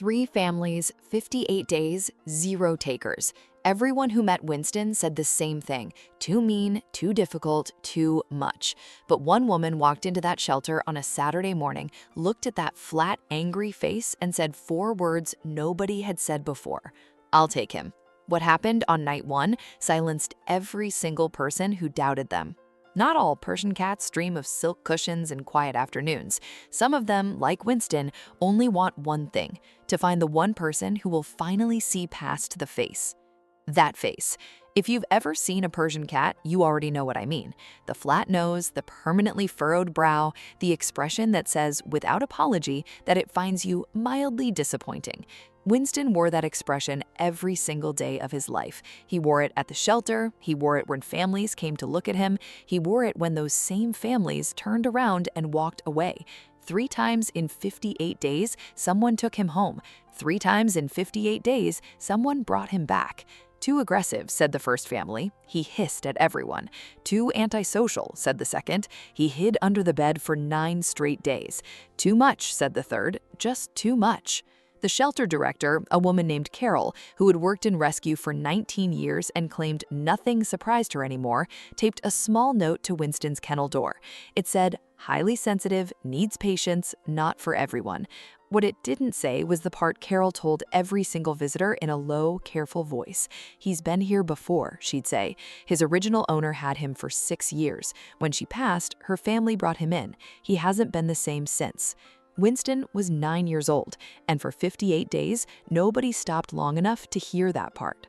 3 families, 58 days, 0 takers. Everyone who met Winston said the same thing: too mean, too difficult, too much. But one woman walked into that shelter on a Saturday morning, looked at that flat, angry face, and said 4 words nobody had said before: "I'll take him." What happened on night 1 silenced every single person who doubted them. Not all Persian cats dream of silk cushions and quiet afternoons. Some of them, like Winston, only want one thing: to find the one person who will finally see past the face. That face. If you've ever seen a Persian cat, you already know what I mean. The flat nose, the permanently furrowed brow, the expression that says, without apology, that it finds you mildly disappointing. Winston wore that expression every single day of his life. He wore it at the shelter, he wore it when families came to look at him, he wore it when those same families turned around and walked away. 3 times in 58 days, someone took him home. 3 times in 58 days, someone brought him back. Too aggressive, said the first family. He hissed at everyone. Too antisocial, said the second. He hid under the bed for 9 straight days. Too much, said the third. Just too much. The shelter director, a woman named Carol, who had worked in rescue for 19 years and claimed nothing surprised her anymore, taped a small note to Winston's kennel door. It said, "Highly sensitive, needs patience, not for everyone." What it didn't say was the part Carol told every single visitor in a low, careful voice. "He's been here before," she'd say. "His original owner had him for 6 years. When she passed, her family brought him in. He hasn't been the same since." Winston was 9 years old, and for 58 days, nobody stopped long enough to hear that part.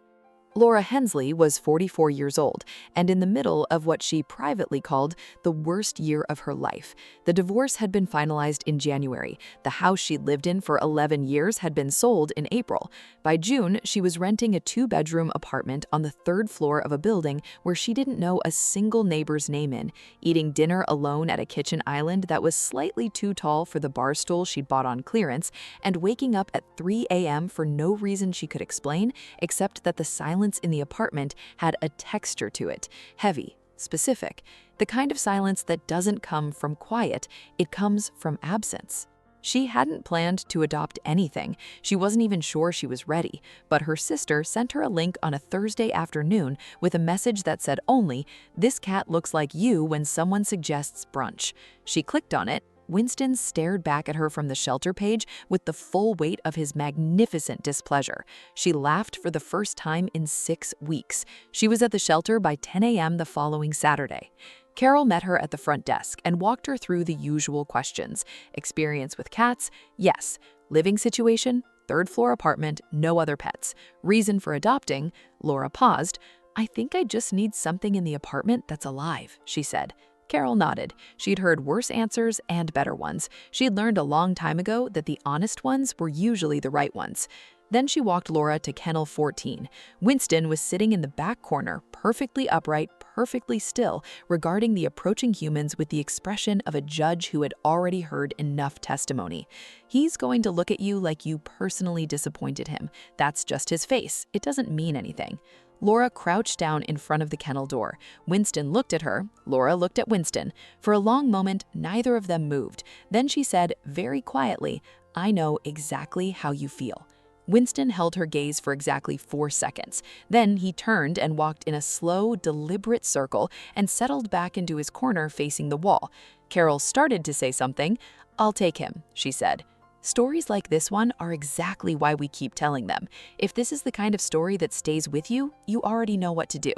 Laura Hensley was 44 years old and in the middle of what she privately called the worst year of her life. The divorce had been finalized in January. The house she'd lived in for 11 years had been sold in April. By June, she was renting a 2-bedroom apartment on the 3rd floor of a building where she didn't know a single neighbor's name in, eating dinner alone at a kitchen island that was slightly too tall for the bar stool she'd bought on clearance, and waking up at 3 a.m. for no reason she could explain, except that the silence in the apartment had a texture to it, heavy, specific, the kind of silence that doesn't come from quiet, it comes from absence. She hadn't planned to adopt anything. She wasn't even sure she was ready, but her sister sent her a link on a Thursday afternoon with a message that said only, "This cat looks like you when someone suggests brunch." She clicked on it. Winston stared back at her from the shelter page with the full weight of his magnificent displeasure. She laughed for the first time in 6 weeks. She was at the shelter by 10 a.m. the following Saturday. Carol met her at the front desk and walked her through the usual questions. Experience with cats? Yes. Living situation? 3rd floor apartment, no other pets. Reason for adopting? Laura paused. "I think I just need something in the apartment that's alive," she said. Carol nodded. She'd heard worse answers and better ones. She'd learned a long time ago that the honest ones were usually the right ones. Then she walked Laura to kennel 14. Winston was sitting in the back corner, perfectly upright, perfectly still, regarding the approaching humans with the expression of a judge who had already heard enough testimony. He's going to look at you like you personally disappointed him. That's just his face. It doesn't mean anything. Laura crouched down in front of the kennel door. Winston looked at her. Laura looked at Winston. For a long moment, neither of them moved. Then she said, very quietly, "I know exactly how you feel." Winston held her gaze for exactly 4 seconds. Then he turned and walked in a slow, deliberate circle and settled back into his corner facing the wall. Carol started to say something. "I'll take him," she said. Stories like this one are exactly why we keep telling them. If this is the kind of story that stays with you, you already know what to do.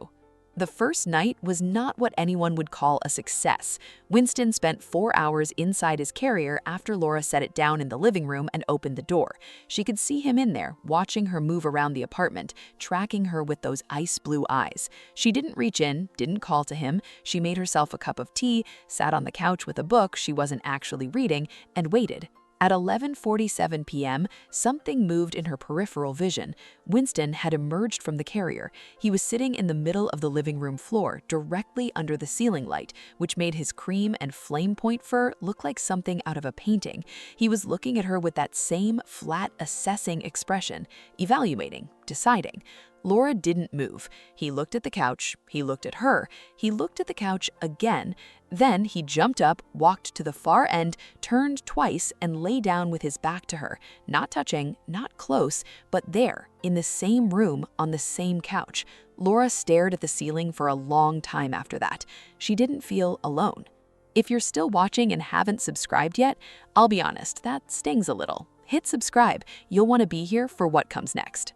The first night was not what anyone would call a success. Winston spent 4 hours inside his carrier after Laura set it down in the living room and opened the door. She could see him in there, watching her move around the apartment, tracking her with those ice blue eyes. She didn't reach in, didn't call to him. She made herself a cup of tea, sat on the couch with a book she wasn't actually reading, and waited. At 11:47 p.m., something moved in her peripheral vision. Winston had emerged from the carrier. He was sitting in the middle of the living room floor, directly under the ceiling light, which made his cream and flame point fur look like something out of a painting. He was looking at her with that same flat, assessing expression, evaluating, deciding. Laura didn't move. He looked at the couch, he looked at her, he looked at the couch again. Then he jumped up, walked to the far end, turned twice, and lay down with his back to her, not touching, not close, but there, in the same room, on the same couch. Laura stared at the ceiling for a long time after that. She didn't feel alone. If you're still watching and haven't subscribed yet, I'll be honest, that stings a little. Hit subscribe. You'll want to be here for what comes next.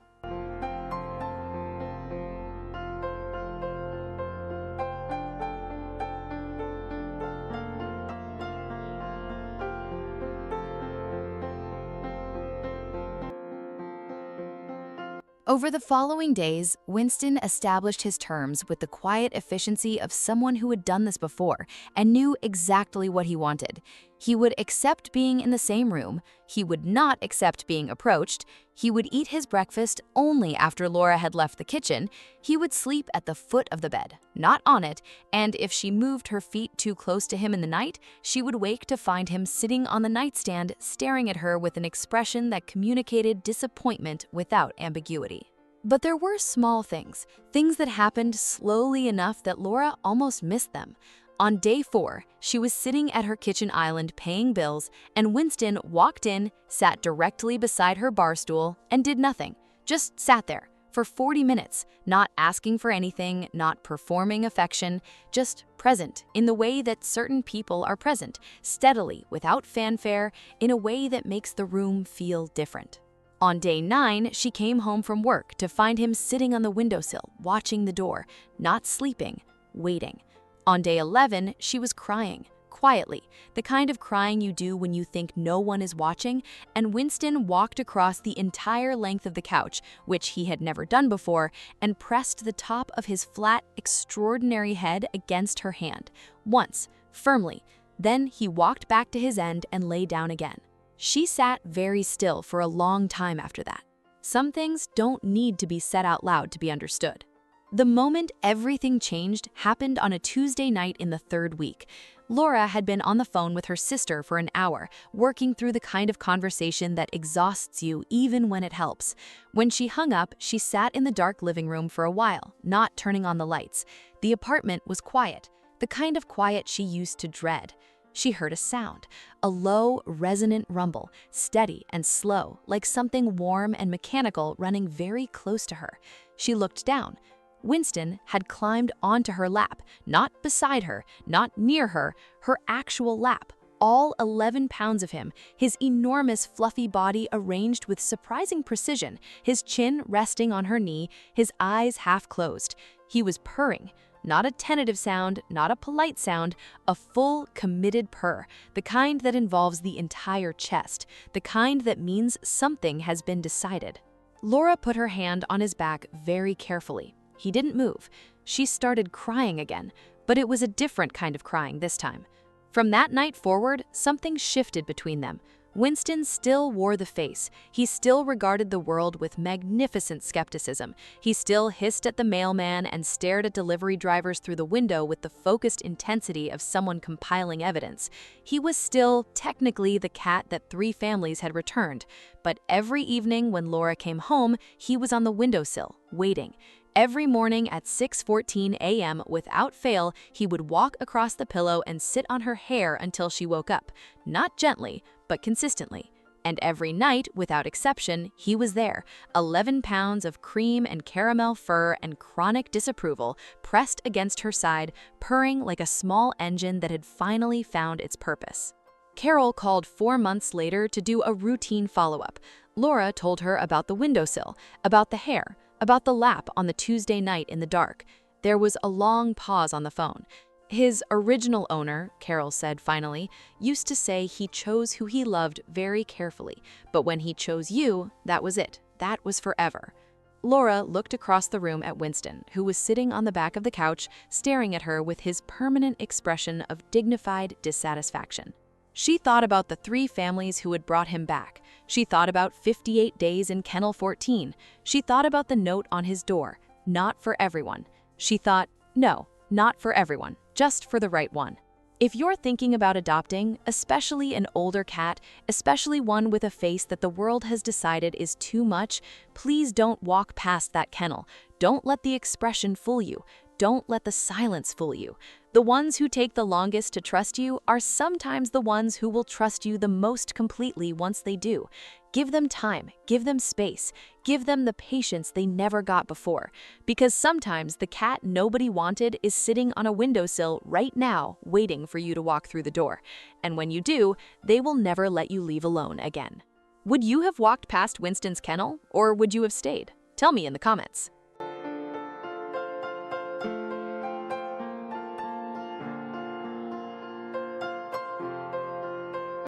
Over the following days, Winston established his terms with the quiet efficiency of someone who had done this before and knew exactly what he wanted. He would accept being in the same room, he would not accept being approached, he would eat his breakfast only after Laura had left the kitchen, he would sleep at the foot of the bed, not on it, and if she moved her feet too close to him in the night, she would wake to find him sitting on the nightstand staring at her with an expression that communicated disappointment without ambiguity. But there were small things that happened slowly enough that Laura almost missed them. On day 4, she was sitting at her kitchen island paying bills, and Winston walked in, sat directly beside her bar stool, and did nothing. Just sat there for 40 minutes, not asking for anything, not performing affection, just present in the way that certain people are present, steadily, without fanfare, in a way that makes the room feel different. On day 9, she came home from work to find him sitting on the windowsill, watching the door, not sleeping, waiting. On day 11, she was crying, quietly, the kind of crying you do when you think no one is watching, and Winston walked across the entire length of the couch, which he had never done before, and pressed the top of his flat, extraordinary head against her hand, once, firmly. Then he walked back to his end and lay down again. She sat very still for a long time after that. Some things don't need to be said out loud to be understood. The moment everything changed happened on a Tuesday night in the 3rd week. Laura had been on the phone with her sister for an hour, working through the kind of conversation that exhausts you even when it helps. When she hung up, she sat in the dark living room for a while, not turning on the lights. The apartment was quiet, the kind of quiet she used to dread. She heard a sound, a low, resonant rumble, steady and slow, like something warm and mechanical running very close to her. She looked down. Winston had climbed onto her lap, not beside her, not near her, her actual lap, all 11 pounds of him, his enormous fluffy body arranged with surprising precision, his chin resting on her knee, his eyes half closed. He was purring, not a tentative sound, not a polite sound, a full, committed purr, the kind that involves the entire chest, the kind that means something has been decided. Laura put her hand on his back very carefully. He didn't move. She started crying again, but it was a different kind of crying this time. From that night forward, something shifted between them. Winston still wore the face. He still regarded the world with magnificent skepticism. He still hissed at the mailman and stared at delivery drivers through the window with the focused intensity of someone compiling evidence. He was still, technically, the cat that 3 families had returned. But every evening when Laura came home, he was on the windowsill, waiting. Every morning at 6:14 a.m., without fail, he would walk across the pillow and sit on her hair until she woke up, not gently, but consistently. And every night, without exception, he was there, 11 pounds of cream and caramel fur and chronic disapproval pressed against her side, purring like a small engine that had finally found its purpose. Carol called 4 months later to do a routine follow-up. Laura told her about the windowsill, about the hair, about the lap on the Tuesday night in the dark. There was a long pause on the phone. His original owner, Carol said finally, used to say he chose who he loved very carefully, but when he chose you, that was it. That was forever. Laura looked across the room at Winston, who was sitting on the back of the couch, staring at her with his permanent expression of dignified dissatisfaction. She thought about the 3 families who had brought him back. She thought about 58 days in Kennel 14. She thought about the note on his door, not for everyone. She thought, no, not for everyone, just for the right one. If you're thinking about adopting, especially an older cat, especially one with a face that the world has decided is too much, please don't walk past that kennel. Don't let the expression fool you. Don't let the silence fool you. The ones who take the longest to trust you are sometimes the ones who will trust you the most completely once they do. Give them time, give them space, give them the patience they never got before. Because sometimes the cat nobody wanted is sitting on a windowsill right now waiting for you to walk through the door. And when you do, they will never let you leave alone again. Would you have walked past Winston's kennel, or would you have stayed? Tell me in the comments.